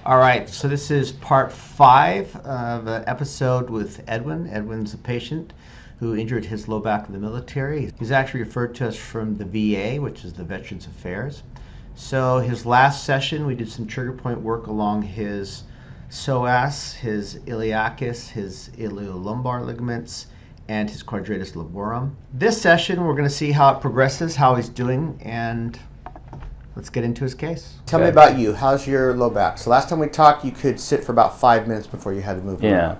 All right, so this is part 5 of an episode with Edwin. Edwin's a patient who injured his low back in the military. He's actually referred to us from the VA, which is the Veterans Affairs. So his last session, we did some trigger point work along his psoas, his iliacus, his iliolumbar ligaments, and his quadratus laborum. This session, we're going to see how it progresses, how he's doing, and let's get into his case. Tell me about you. How's your low back? So last time we talked, you could sit for about 5 minutes before you had to move around.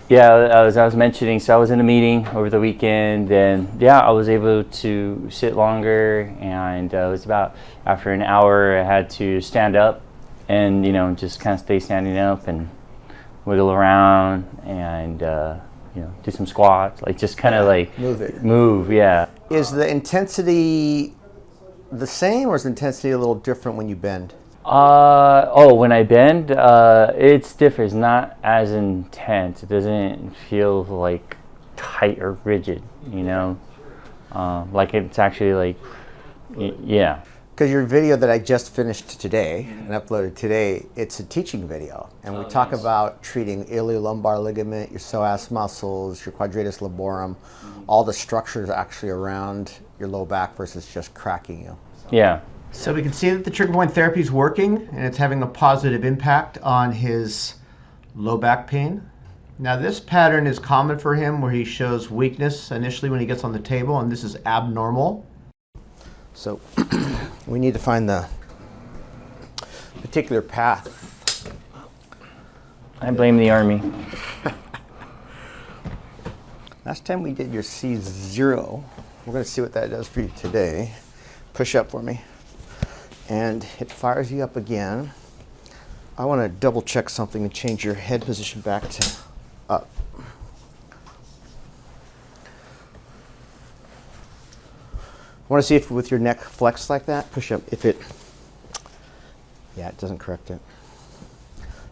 Yeah, as I was mentioning, so I was in a meeting over the weekend, and I was able to sit longer, and it was about after an hour I had to stand up and, just kind of stay standing up and wiggle around and, do some squats, like just kind of like move, yeah. Is the intensity the same, or is the intensity a little different when you bend? When I bend, it's different. It's not as intense. It doesn't feel like tight or rigid, like it's actually like, yeah. Because your video that I just finished today and uploaded today, it's a teaching video. And we talk about treating iliolumbar ligament, your psoas muscles, your quadratus laborum, all the structures actually around your low back versus just cracking you. Yeah. So we can see that the trigger point therapy is working, and it's having a positive impact on his low back pain. Now this pattern is common for him, where he shows weakness initially when he gets on the table, and this is abnormal. So we need to find the particular path. I blame the Army. Last time we did your C0. We're going to see what that does for you today. Push up for me. And it fires you up again. I want to double check something and change your head position back to up. I want to see if with your neck flexed like that, push up. If it, it doesn't correct it.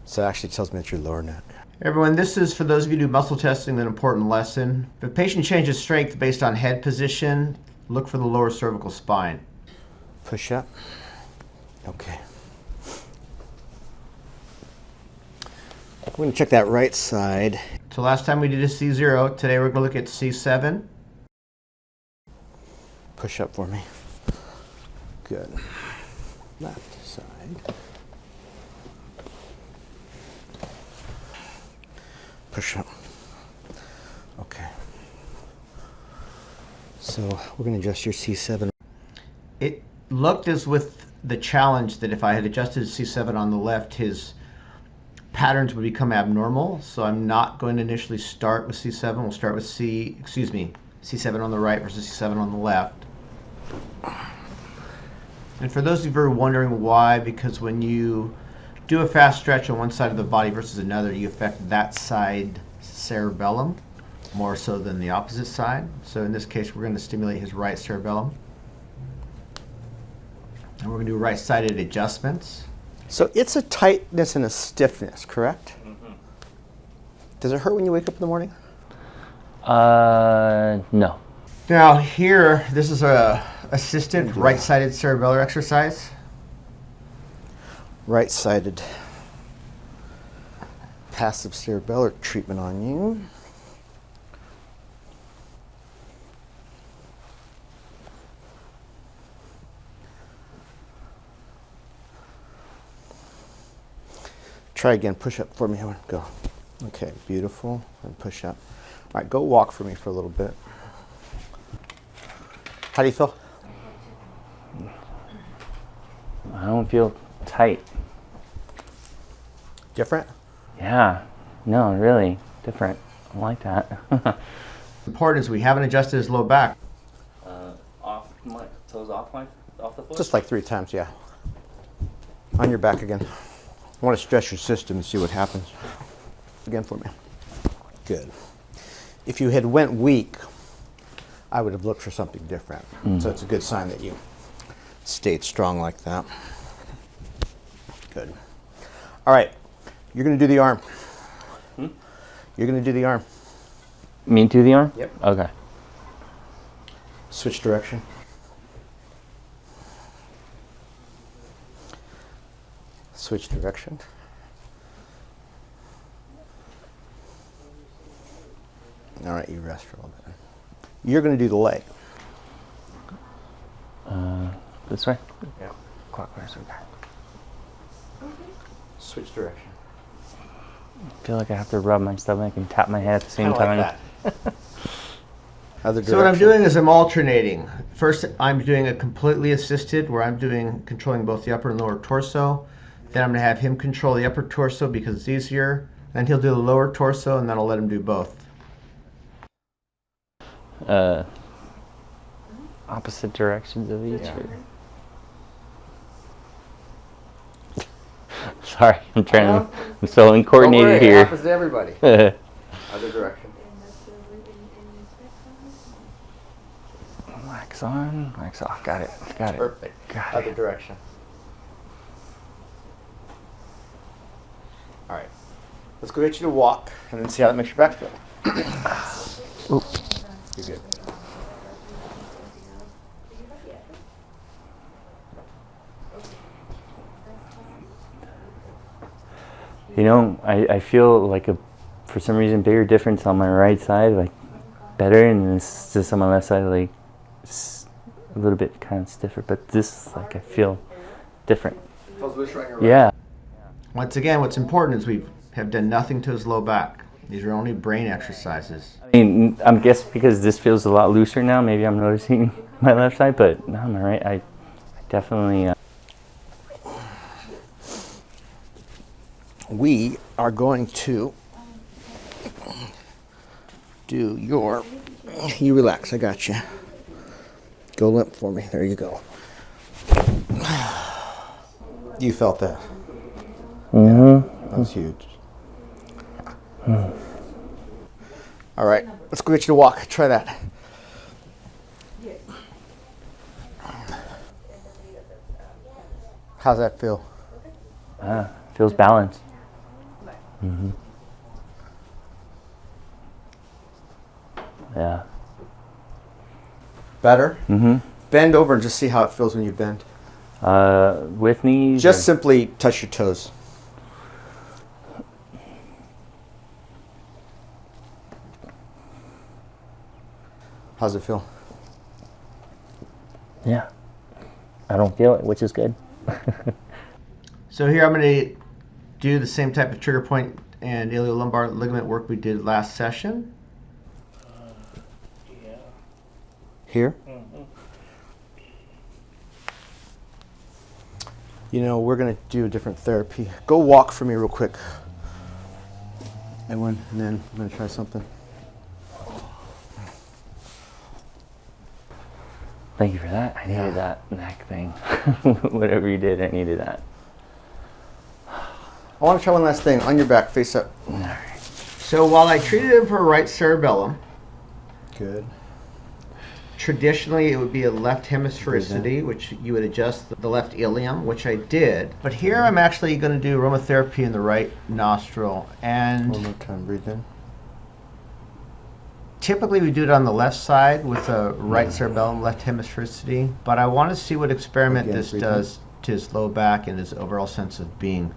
So it actually tells me it's your lower neck. Everyone, this is, for those of you who do muscle testing, an important lesson. If a patient changes strength based on head position, look for the lower cervical spine. Push up. Okay. We're going to check that right side. So last time we did a C0. Today we're going to look at C7. Push up for me. Good. Left side. Push up. Okay. So we're going to adjust your C7. It looked as with the challenge that if I had adjusted C7 on the left, his patterns would become abnormal. So I'm not going to initially start with C7. We'll start with C7 on the right versus C7 on the left. And for those of you who are wondering why, because when you do a fast stretch on one side of the body versus another, you affect that side cerebellum more so than the opposite side. So in this case, we're going to stimulate his right cerebellum. And we're going to do right-sided adjustments. So it's a tightness and a stiffness, correct? Mm-hmm. Does it hurt when you wake up in the morning? No. Now here, this is a assisted right-sided cerebellar exercise. Right-sided passive cerebellar treatment on you. Try again, push up for me. Go. Okay, beautiful. And push up. All right, go walk for me for a little bit. How do you feel? I don't feel tight. Different? Yeah. No, really different. I like that. Important is we haven't adjusted his low back. Toes off the foot? Just like 3 times, yeah. On your back again. I want to stress your system and see what happens. Again for me. Good. If you had went weak, I would have looked for something different. So it's a good sign that you stayed strong like that. Good. All right. You're going to do the arm. You're going to do the arm. Me do the arm? Yep. Okay. Switch direction. Switch direction. All right, you rest for a little bit. You're going to do the leg. This way? Yeah. Clockwise, okay. Switch direction. I feel like I have to rub my stomach and tap my head at the same Kinda time. like that. Other direction. So what I'm doing is I'm alternating. First, I'm doing a completely assisted where I'm controlling both the upper and lower torso. Then I'm going to have him control the upper torso because it's easier. Then he'll do the lower torso, and then I'll let him do both. Opposite directions of each. Yeah. Or... Sorry, I'm trying to. I'm so uncoordinated here. It happens to everybody. Other direction. Wax on, wax off. Got it. Got it. Perfect. Got Other it. direction. All right. Let's go get you to walk and then see how that makes your back feel. Oop. You're good. You know, I feel like for some reason, bigger difference on my right side, like better, and it's just on my left side, like a little bit kind of stiffer. But this, like, I feel different. Feels looser on your right. Yeah. Once again, what's important is we have done nothing to his low back. These are only brain exercises. I mean, I'm guessing because this feels a lot looser now, maybe I'm noticing my left side, but no, on my right, I definitely... We are going to do your... You relax, I got you. Go limp for me. There you go. You felt that? Mm-hmm. That was huge. All right, let's go get you to walk. Try that. How's that feel? Feels balanced. Mm-hmm. Yeah. Better? Mm-hmm. Bend over and just see how it feels when you bend. With knees? Just simply touch your toes. How's it feel? Yeah. I don't feel it, which is good. So here I'm going to do the same type of trigger point and iliolumbar ligament work we did last session. Here? You know, we're going to do a different therapy. Go walk for me real quick, Edwin, and then I'm going to try something. Thank you for that. I needed that neck thing. Whatever you did, I needed that. I want to try one last thing. On your back, face up. All right. So while I treated him for right cerebellum, Good. traditionally it would be a left hemisphericity, which you would adjust the left ilium, which I did. But here I'm actually going to do aromatherapy in the right nostril. And One more time, breathe in. typically we do it on the left side with a right cerebellum, left hemisphericity. But I want to see what experiment Again, this breathe in. does to his low back and his overall sense of being.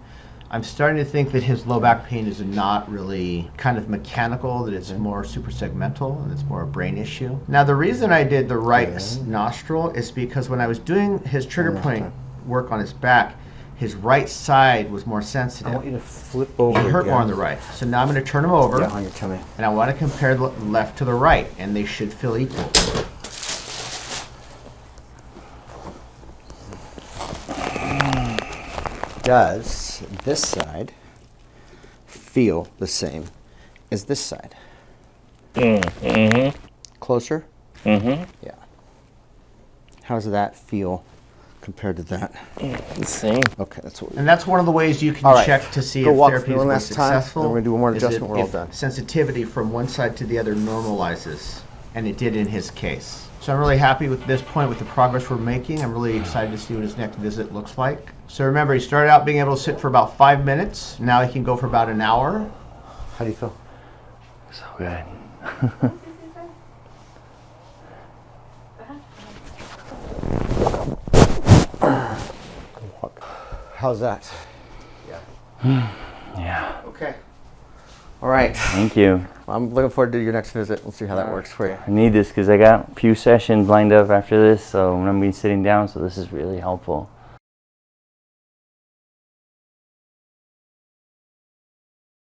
I'm starting to think that his low back pain is not really kind of mechanical, that it's more suprasegmental and it's more a brain issue. Now the reason I did the right nostril is because when I was doing his trigger point work on his back, his right side was more I sensitive. want you to flip over. He hurt again. more on the right. So now I'm going to turn him over Yeah, on your tummy. and I want to compare the left to the right, and they should feel equal. Does this side feel the same as this side? Mm-hmm. Closer? Mm-hmm. Yeah. How does that feel compared to that? The same. Okay, that's what we And that's one of the ways you can All right. check to see Go if walk therapy through is one more last time, successful. then we're gonna do one more is adjustment, we're all if done. sensitivity from one side to the other normalizes, and it did in his case. So I'm really happy with this point with the progress we're making. I'm really excited to see what his next visit looks like. So remember, he started out being able to sit for about 5 minutes. Now he can go for about an hour. How do you feel? So good. How's that? Yeah. Okay. All right. Thank you. I'm looking forward to your next visit. We'll see how that works for you. I need this because I got a few sessions lined up after this, so I'm going to be sitting down, so this is really helpful.